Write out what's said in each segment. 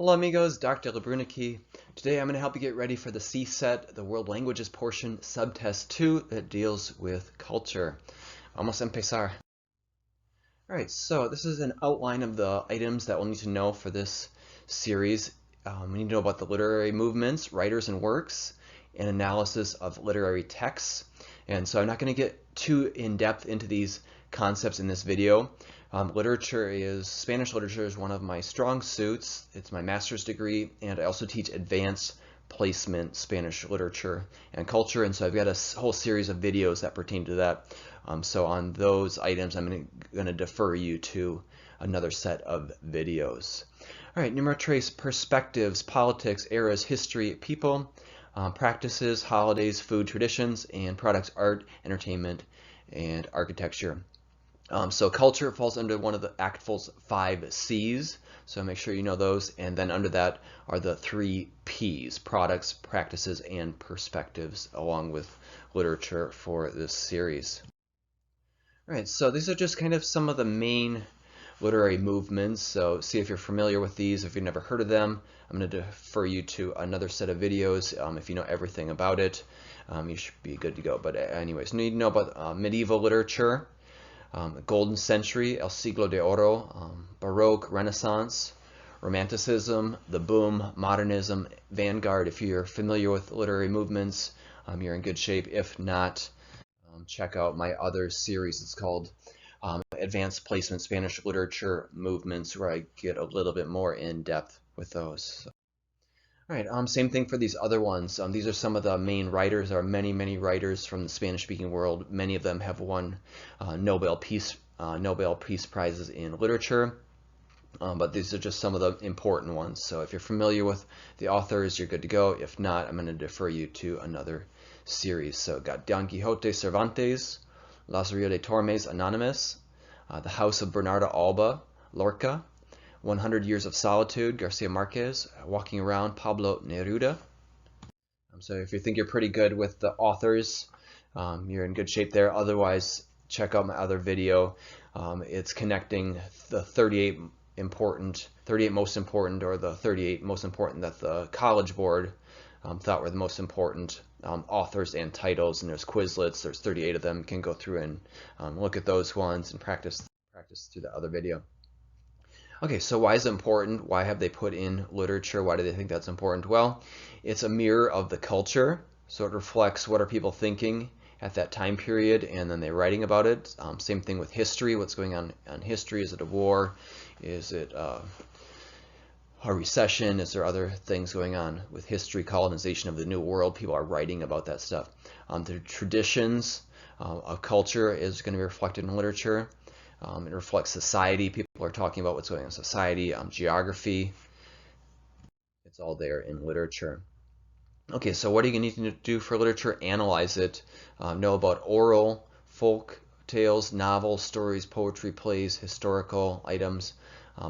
Hola amigos, Dr. Lebrunicky. Today I'm going to help you get ready for the CSET, the World Languages portion, Subtest 2 that deals with culture. Vamos a empezar. Alright, so this is an outline of the items that we'll need to know for this series. We need to know about the literary movements, writers and works, and analysis of literary texts. And so I'm not going to get too in-depth into these concepts in this video. Spanish literature is one of my strong suits. It's my master's degree, and I also teach advanced placement Spanish literature and culture, and so I've got a whole series of videos that pertain to that. So on those items, I'm going to defer you to another set of videos. All right, numero tres, perspectives, politics, eras, history, people, practices, holidays, food, traditions, and products, art, entertainment, and architecture. So culture falls under one of the ACTFL's 5 C's, so make sure you know those. And then under that are the 3 P's, products, practices, and perspectives, along with literature for this series. All right, so these are just kind of some of the main literary movements. So see if you're familiar with these. If you've never heard of them, I'm going to defer you to another set of videos. If you know everything about it, you should be good to go. But anyways, you need to know about medieval literature. Golden Century, El Siglo de Oro, Baroque, Renaissance, Romanticism, the Boom, Modernism, Vanguard. If you're familiar with literary movements, you're in good shape. If not, check out my other series. It's called Advanced Placement Spanish Literature Movements, where I get a little bit more in depth with those. All right, same thing for these other ones. These are some of the main writers. There are many, many writers from the Spanish-speaking world. Many of them have won Nobel Peace Prizes in literature, but these are just some of the important ones. So if you're familiar with the authors, you're good to go. If not, I'm going to defer you to another series. So got Don Quixote, Cervantes, Lazarillo de Tormes, Anonymous, The House of Bernarda Alba, Lorca, 100 Years of Solitude, Garcia Marquez, Walking Around, Pablo Neruda. So if you think you're pretty good with the authors, you're in good shape there. Otherwise, check out my other video. It's connecting the 38 most important, or the 38 most important that the College Board thought were the most important authors and titles. And there's Quizlets. There's 38 of them. You can go through and look at those ones and practice through the other video. Okay, so why is it important? Why have they put in literature? Why do they think that's important? Well, it's a mirror of the culture, so it reflects what are people thinking at that time period, and then they're writing about it. Same thing with history. What's going on in history? Is it a war? Is it a recession? Is there other things going on with history? Colonization of the New World. People are writing about that stuff. The traditions of culture is going to be reflected in literature. It reflects society. People are talking about what's going on in society, geography. It's all there in literature. Okay, so what are you going to need to do for literature? Analyze it. Know about oral, folk tales, novels, stories, poetry, plays, historical items,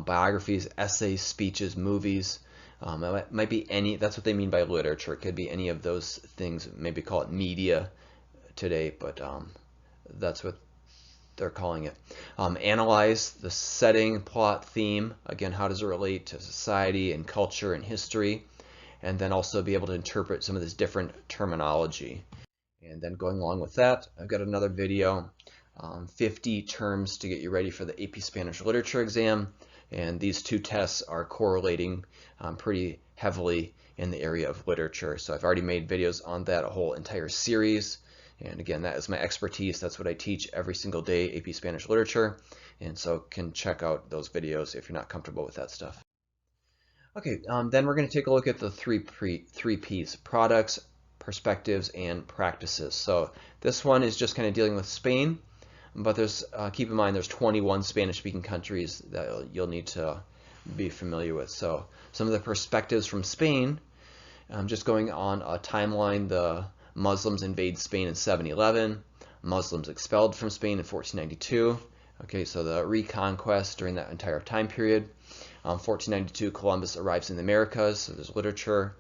biographies, essays, speeches, movies. It might be any, that's what they mean by literature. It could be any of those things. Maybe call it media today, but that's what they're calling it. Analyze the setting, plot, theme. Again, how does it relate to society and culture and history? And then also be able to interpret some of this different terminology. And then going along with that, I've got another video, 50 terms to get you ready for the AP Spanish Literature exam. And these two tests are correlating pretty heavily in the area of literature. So I've already made videos on that, a whole entire series. And again, that is my expertise. That's what I teach every single day, AP Spanish Literature. And so can check out those videos if you're not comfortable with that stuff. Okay, then we're going to take a look at the three P's, products, perspectives, and practices. So this one is just kind of dealing with Spain, but there's keep in mind there's 21 Spanish-speaking countries that you'll need to be familiar with. So some of the perspectives from Spain, just going on a timeline, the Muslims invade Spain in 711, Muslims expelled from Spain in 1492. Okay, so the reconquest during that entire time period. 1492, Columbus arrives in the Americas, so there's literature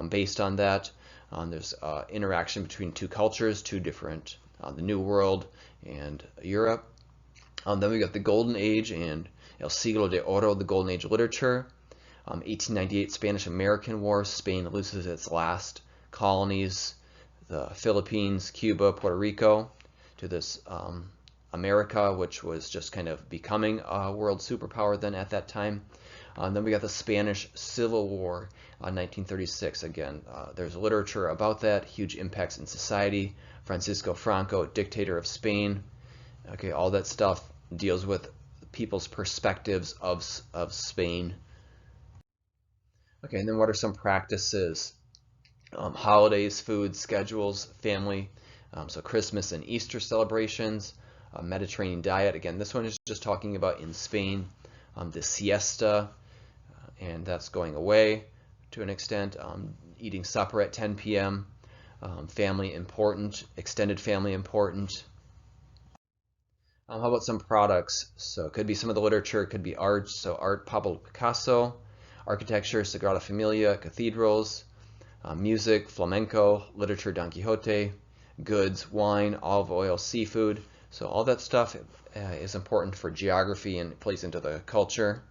based on that. There's interaction between two cultures, two different, the New World and Europe. Then we got the Golden Age and El Siglo de Oro, the Golden Age literature. 1898 Spanish-American War, Spain loses its last colonies, the Philippines, Cuba, Puerto Rico, to this America, which was just kind of becoming a world superpower then at that time. Then we got the Spanish Civil War, 1936. Again, there's literature about that, huge impacts in society. Francisco Franco, dictator of Spain. Okay, all that stuff deals with people's perspectives of Spain. Okay, and then what are some practices? Holidays, food, schedules, family. So Christmas and Easter celebrations, Mediterranean diet. Again, this one is just talking about in Spain. The siesta, and that's going away to an extent. Eating supper at 10 p.m. Family important, extended family important. How about some products? So it could be some of the literature, it could be art. So art, Pablo Picasso. Architecture, Sagrada Familia, cathedrals. Music, flamenco. Literature, Don Quixote. Goods, wine, olive oil, seafood. So all that stuff is important for geography and plays into the culture.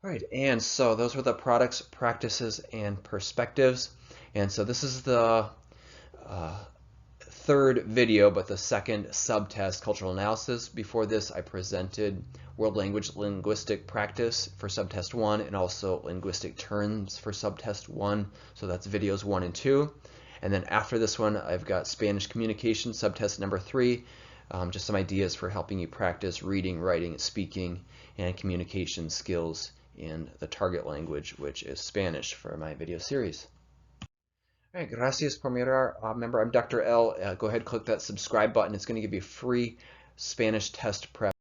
All right, and so those were the products, practices, and perspectives. And so this is the third video, but the second subtest, cultural analysis. Before this, I presented world language linguistic practice for subtest 1 and also linguistic terms for subtest 1. So that's videos 1 and 2. And then after this one, I've got Spanish communication subtest number 3. Just some ideas for helping you practice reading, writing, speaking, and communication skills in the target language, which is Spanish, for my video series. All right, gracias por mirar. Remember, I'm Dr. L. Go ahead and click that subscribe button. It's going to give you free Spanish test prep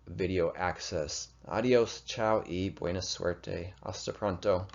video access. Adios, chao y buena suerte. Hasta pronto.